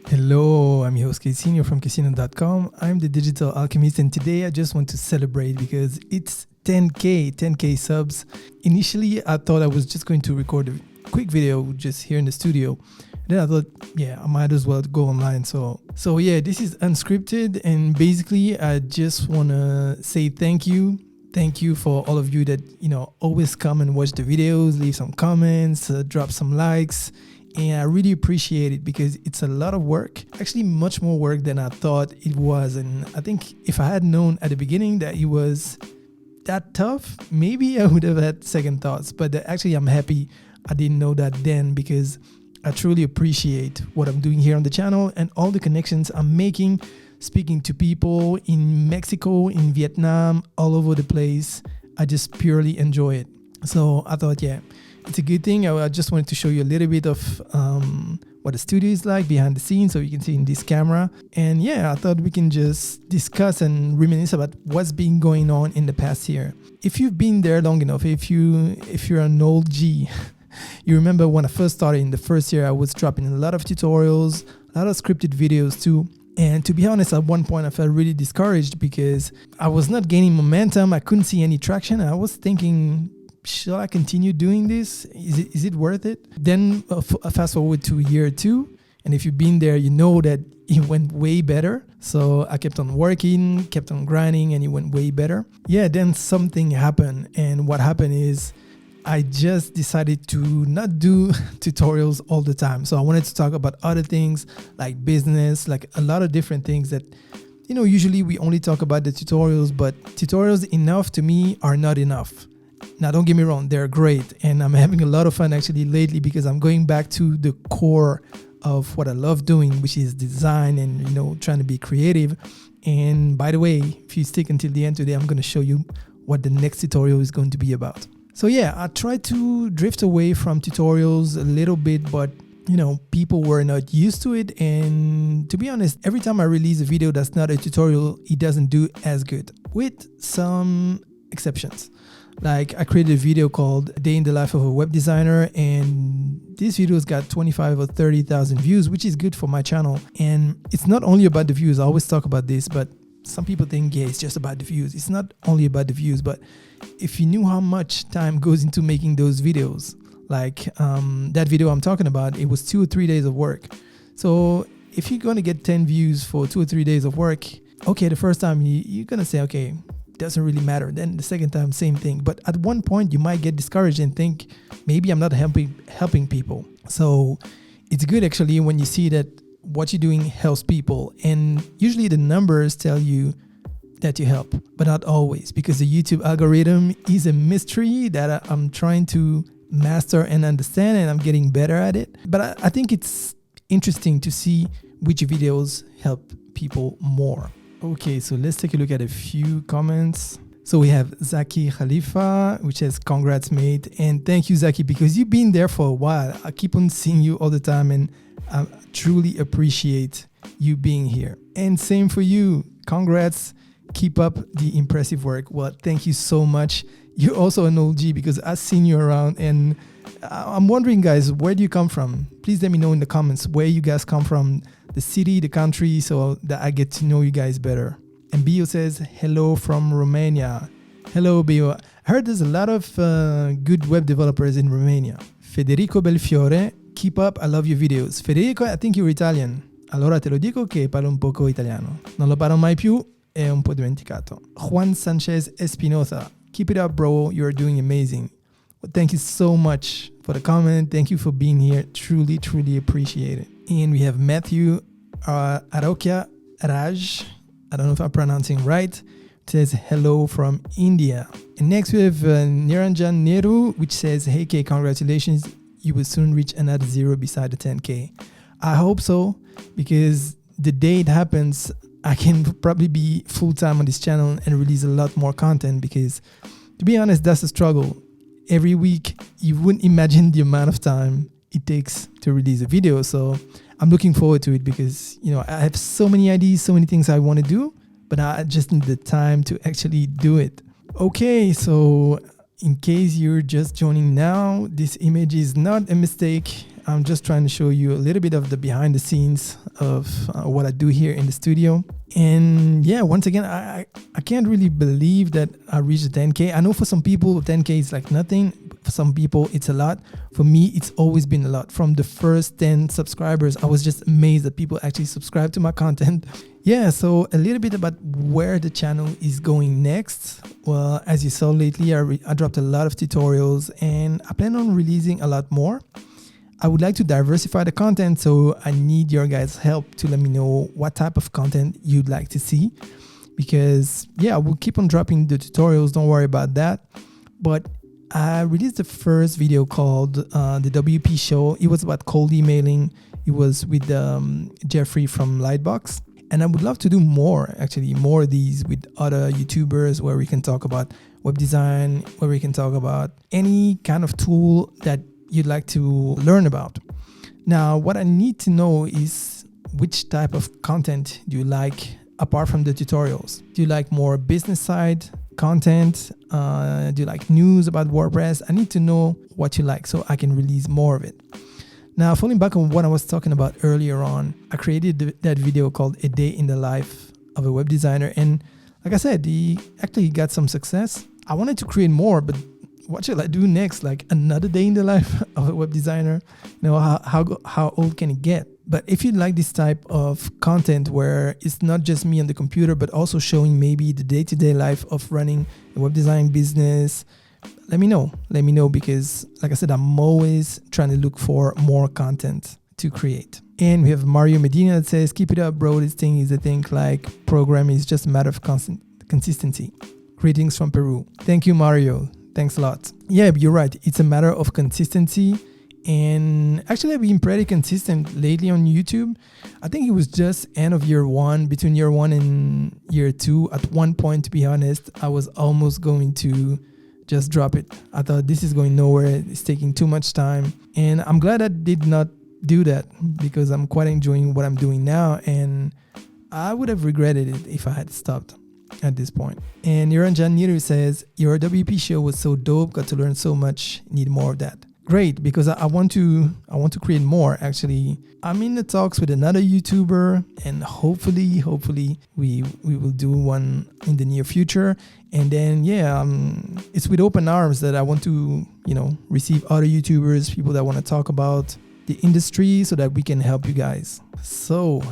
Hello, I'm your host Casino from Casino.com. I'm the digital alchemist, and today I just want to celebrate because it's 10K subs. Initially, I thought I was just going to record a quick video just here in the studio. Then I thought, I might as well go online. So this is unscripted, and basically, I just want to say thank you. Thank you for all of you that, always come and watch the videos, leave some comments, drop some likes. And I really appreciate it because it's a lot of work, actually much more work than I thought it was. And I think if I had known at the beginning that it was that tough, maybe I would have had second thoughts. But actually, I'm happy I didn't know that then, because I truly appreciate what I'm doing here on the channel and all the connections I'm making, speaking to people in Mexico, in Vietnam, all over the place. I just purely enjoy it. So I thought, it's a good thing. I just wanted to show you a little bit of what the studio is like behind the scenes, so you can see in this camera. And I thought we can just discuss and reminisce about what's been going on in the past year. If you've been there long enough, if you're an old G, you remember when I first started in the first year, I was dropping a lot of tutorials, a lot of scripted videos too. And to be honest, at one point I felt really discouraged because I was not gaining momentum. I couldn't see any traction. I was thinking, should I continue doing this? Is it worth it? Then fast forward to year 2. And if you've been there, you know that it went way better. So I kept on working, kept on grinding, and it went way better. Then something happened. And what happened is I just decided to not do tutorials all the time. So I wanted to talk about other things like business, like a lot of different things that, usually we only talk about the tutorials, but tutorials enough to me are not enough. Now, don't get me wrong, they're great. And I'm having a lot of fun actually lately because I'm going back to the core of what I love doing, which is design and, trying to be creative. And by the way, if you stick until the end today, I'm going to show you what the next tutorial is going to be about. So I tried to drift away from tutorials a little bit, but people were not used to it. And to be honest, every time I release a video that's not a tutorial, it doesn't do as good, with some exceptions. Like I created a video called A Day in the Life of a Web Designer, and this video's got 25 or 30,000 views, which is good for my channel. And it's not only about the views. I always talk about this, but some people think, it's just about the views. It's not only about the views, but if you knew how much time goes into making those videos, like that video I'm talking about, it was 2 or 3 days of work. So if you're going to get 10 views for 2 or 3 days of work, the first time you're going to say, doesn't really matter. Then the second time, same thing. But at one point, you might get discouraged and think, maybe I'm not helping people. So it's good actually when you see that what you're doing helps people. And usually the numbers tell you that you help, but not always, because the YouTube algorithm is a mystery that I'm trying to master and understand, and I'm getting better at it. But I think it's interesting to see which videos help people more. Okay, so let's take a look at a few comments. So we have Zaki Khalifa, which says, congrats, mate. And thank you, Zaki, because you've been there for a while. I keep on seeing you all the time, and I truly appreciate you being here. And same for you. Congrats. Keep up the impressive work. Well, thank you so much. You're also an OG because I've seen you around, and I'm wondering, guys, where do you come from? Please let me know in the comments where you guys come from, the city, the country, so that I get to know you guys better. And Bio says, hello from Romania. Hello, Bio. I heard there's a lot of good web developers in Romania. Federico Belfiore, keep up, I love your videos. Federico, I think you're Italian. Allora te lo dico che parlo un poco italiano. Non lo parlo mai più, è un po' dimenticato. Juan Sanchez Espinosa, keep it up, bro. You're doing amazing. Well, thank you so much for the comment. Thank you for being here. Truly, truly appreciate it. And we have Matthew Arokia Raj. I don't know if I'm pronouncing right. It says hello from India. And next we have Niranjan Nehru, which says, hey K, congratulations. You will soon reach another 0 beside the 10K. I hope so, because the day it happens, I can probably be full-time on this channel and release a lot more content, because to be honest, that's a struggle. Every week, you wouldn't imagine the amount of time it takes to release a video. So I'm looking forward to it because, I have so many ideas, so many things I want to do, but I just need the time to actually do it. Okay, so in case you're just joining now, this image is not a mistake. I'm just trying to show you a little bit of the behind the scenes of what I do here in the studio. And yeah, once again, I can't really believe that I reached 10K. I know for some people 10K is like nothing. For some people it's a lot. For me, it's always been a lot. From the first 10 subscribers, I was just amazed that people actually subscribe to my content. Yeah, so a little bit about where the channel is going next. Well, as you saw lately, I dropped a lot of tutorials and I plan on releasing a lot more. I would like to diversify the content, so I need your guys' help to let me know what type of content you'd like to see. Because yeah, I will keep on dropping the tutorials, don't worry about that. But I released the first video called the WP Show. It was about cold emailing. It was with Jeffrey from Lightbox. And I would love to do more, actually, more of these with other YouTubers where we can talk about web design, where we can talk about any kind of tool that you'd like to learn about. Now, what I need to know is which type of content do you like apart from the tutorials? Do you like more business side content? Do you like news about WordPress? I need to know what you like so I can release more of it. Now, falling back on what I was talking about earlier on, I created that video called A Day in the Life of a Web Designer. And like I said, he actually got some success. I wanted to create more, but what should I do next? Like another day in the life of a web designer? You know, how old can it get? But if you like this type of content where it's not just me on the computer, but also showing maybe the day-to-day life of running a web design business, let me know. Let me know, because like I said, I'm always trying to look for more content to create. And we have Mario Medina that says, keep it up, bro. This thing is a thing, like programming is just a matter of consistency. Greetings from Peru. Thank you, Mario. Thanks a lot. Yeah, you're right. It's a matter of consistency. And actually, I've been pretty consistent lately on YouTube. I think it was just end of year one, between year one and year two. At one point, to be honest, I was almost going to just drop it. I thought this is going nowhere. It's taking too much time. And I'm glad I did not do that, because I'm quite enjoying what I'm doing now. And I would have regretted it if I had stopped at this point. And Niranjan Niru says, your WP show was so dope, got to learn so much, need more of that. Great, because I want to create more. Actually, I'm in the talks with another YouTuber, and hopefully we will do one in the near future. And then yeah, it's with open arms that I want to, you know, receive other YouTubers, people that want to talk about the industry, so that we can help you guys. So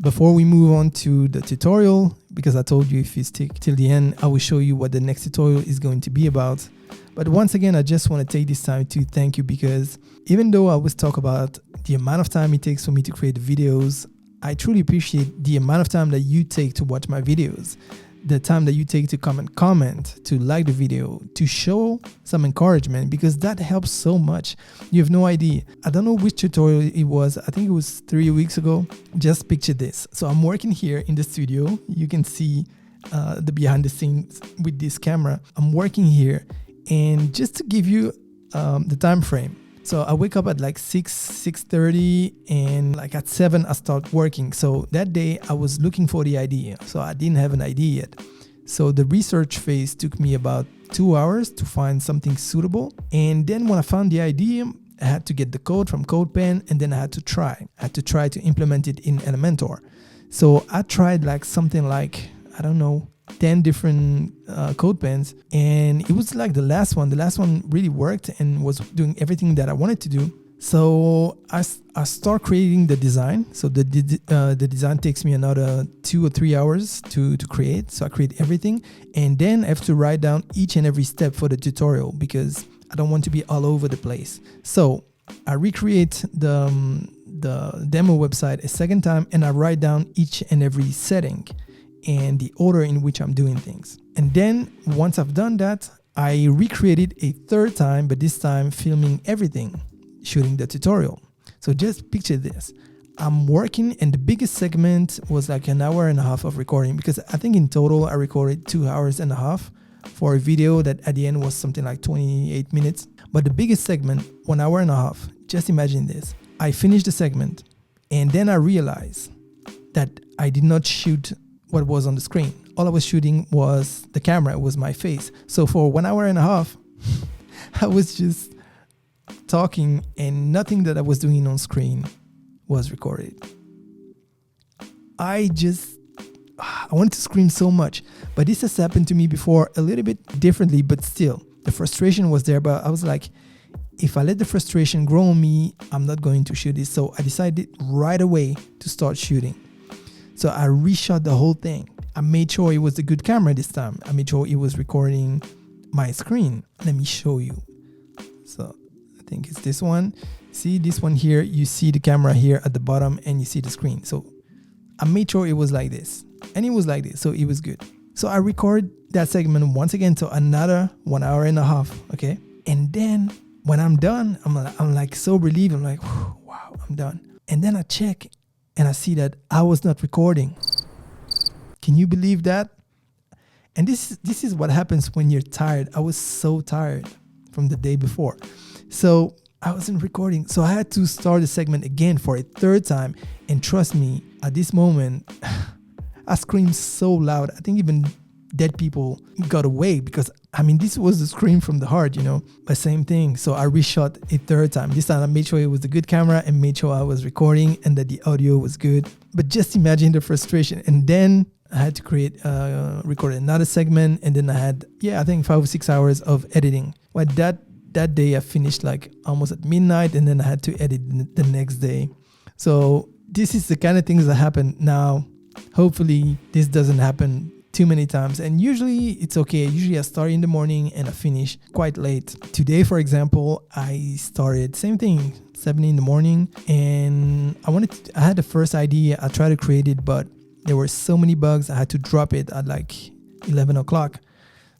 before we move on to the tutorial, because I told you if you stick till the end, I will show you what the next tutorial is going to be about. But once again, I just want to take this time to thank you, because even though I always talk about the amount of time it takes for me to create videos, I truly appreciate the amount of time that you take to watch my videos, the time that you take to comment, to like the video, to show some encouragement, because that helps so much. You have no idea. I don't know which tutorial it was. I think it was 3 weeks ago. Just picture this. So I'm working here in the studio. You can see the behind the scenes with this camera. I'm working here, and just to give you the time frame. So I wake up at like 6:30, and like at 7 I start working. So that day I was looking for the idea. So I didn't have an idea yet. So the research phase took me about 2 hours to find something suitable. And then when I found the idea, I had to get the code from CodePen, and then I had to try to implement it in Elementor. So I tried like something like, I don't know, 10 different code pens, and it was like the last one really worked and was doing everything that I wanted to do. So I start creating the design. So the design takes me another 2 or 3 hours to create. So I create everything, and then I have to write down each and every step for the tutorial, because I don't want to be all over the place. So I recreate the demo website a second time, and I write down each and every setting and the order in which I'm doing things. And then once I've done that, I recreated a third time, but this time filming everything, shooting the tutorial. So just picture this. I'm working, and the biggest segment was like an hour and a half of recording, because I think in total I recorded 2 hours and a half for a video that at the end was something like 28 minutes. But the biggest segment, 1 hour and a half, just imagine this. I finished the segment, and then I realized that I did not shoot what was on the screen. All I was shooting was the camera, it was my face. So for 1 hour and a half, I was just talking and nothing that I was doing on screen was recorded. I wanted to scream so much, but this has happened to me before a little bit differently, but still the frustration was there. But I was like, if I let the frustration grow on me, I'm not going to shoot this. So I decided right away to start shooting. So I reshot the whole thing. I made sure it was a good camera this time. I made sure it was recording my screen. Let me show you. So I think it's this one. See this one here, you see the camera here at the bottom and you see the screen. So I made sure it was like this, and it was like this, so it was good. So I record that segment once again, so another 1 hour and a half, okay? And then when I'm done, I'm like so relieved. I'm like, wow, I'm done. And then I check and I see that I was not recording. Can you believe that? And this is what happens when you're tired. I was so tired from the day before. So I wasn't recording. So I had to start the segment again for a third time. And trust me, at this moment, I screamed so loud. I think even dead people got away, because this was a scream from the heart, but same thing. So I reshot a third time. This time I made sure it was a good camera and made sure I was recording and that the audio was good. But just imagine the frustration. And then I had to record another segment. And then I had, I think 5 or 6 hours of editing. Well, that day I finished like almost at midnight, and then I had to edit the next day. So this is the kind of things that happen now. Hopefully this doesn't happen too many times, and usually it's okay. Usually I start in the morning and I finish quite late. Today, for example, I started same thing, 7 in the morning, and I had the first idea. I tried to create it, but there were so many bugs. I had to drop it at like 11 o'clock.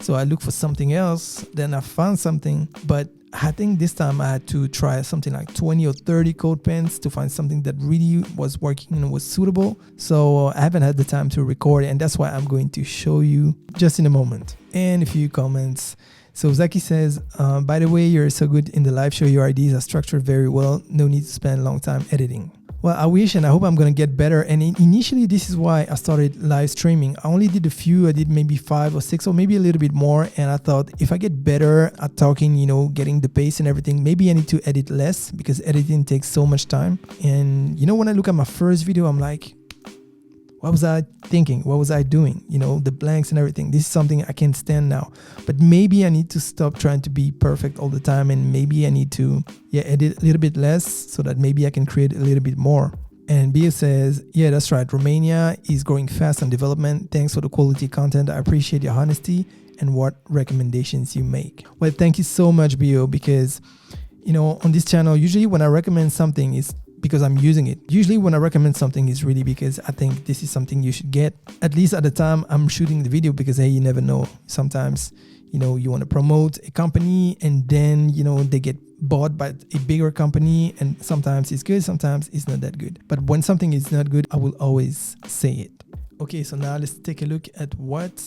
So I looked for something else, then I found something, but I think this time I had to try something like 20 or 30 code pens to find something that really was working and was suitable. So I haven't had the time to record it, and that's why I'm going to show you just in a moment. And a few comments. So Zaki says, by the way, you're so good in the live show. Your ideas are structured very well. No need to spend a long time editing. Well, I wish, and I hope I'm going to get better. And initially, this is why I started live streaming. I only did a few. I did maybe 5 or 6 or maybe a little bit more. And I thought if I get better at talking, getting the pace and everything, maybe I need to edit less, because editing takes so much time. And, when I look at my first video, I'm like, what was I thinking? What was I doing? The blanks and everything. This is something I can't stand now. But maybe I need to stop trying to be perfect all the time. And maybe I need to edit a little bit less so that maybe I can create a little bit more. And Bia says, yeah, that's right. Romania is growing fast on development. Thanks for the quality content. I appreciate your honesty and what recommendations you make. Well, thank you so much, Bio, because, on this channel, usually when I recommend something, it's because I'm using it. Usually when I recommend something, is really because I think this is something you should get, at least at the time I'm shooting the video, because hey, you never know. Sometimes, you want to promote a company and then, they get bought by a bigger company, and sometimes it's good, sometimes it's not that good. But when something is not good, I will always say it. Okay, so now let's take a look at what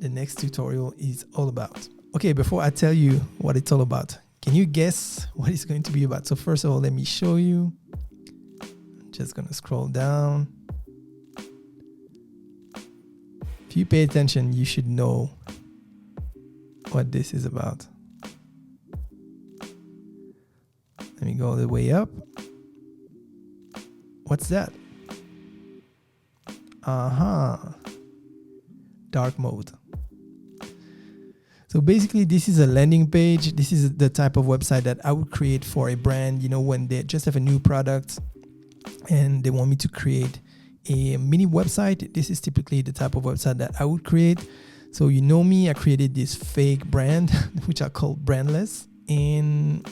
the next tutorial is all about. Okay, before I tell you what it's all about, can you guess what it's going to be about? So first of all, let me show you. Just gonna scroll down. If you pay attention, you should know what this is about. Let me go all the way up. What's that? Dark mode. So basically, this is a landing page. This is the type of website that I would create for a brand, when they just have a new product and they want me to create a mini website. This is typically the type of website that I would create. So me, I created this fake brand, which I call Brandless. And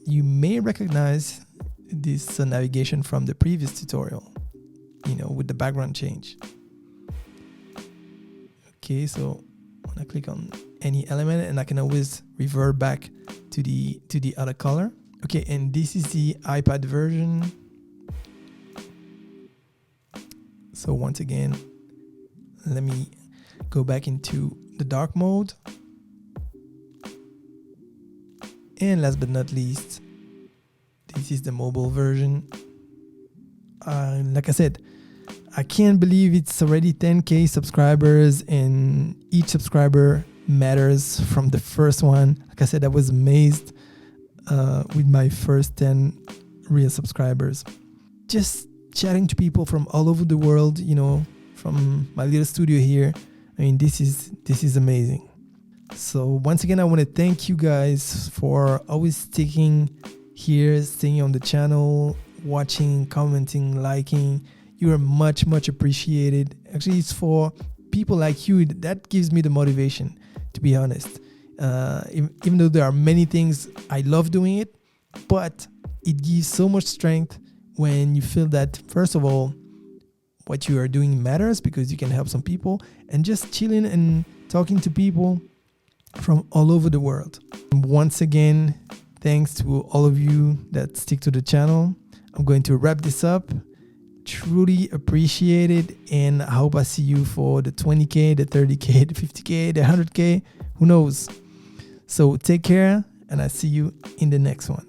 you may recognize this navigation from the previous tutorial, with the background change. Okay, so when I click on any element, and I can always revert back to the other color. Okay, and this is the iPad version. So once again, let me go back into the dark mode. And last but not least, this is the mobile version. Like I said, I can't believe it's already 10K subscribers, and each subscriber matters from the first one. Like I said, I was amazed. with my first 10 real subscribers. Just chatting to people from all over the world, from my little studio here. I mean, this is amazing. So once again, I want to thank you guys for always sticking here, staying on the channel, watching, commenting, liking. You are much, much appreciated. Actually, it's for people like you that gives me the motivation, to be honest. Even though there are many things, I love doing it, but it gives so much strength when you feel that, first of all, what you are doing matters because you can help some people, and just chilling and talking to people from all over the world. Once again, thanks to all of you that stick to the channel. I'm going to wrap this up. Truly appreciate it, and I hope I see you for the 20K, the 30K, the 50K, the 100K, who knows. So take care, and I see you in the next one.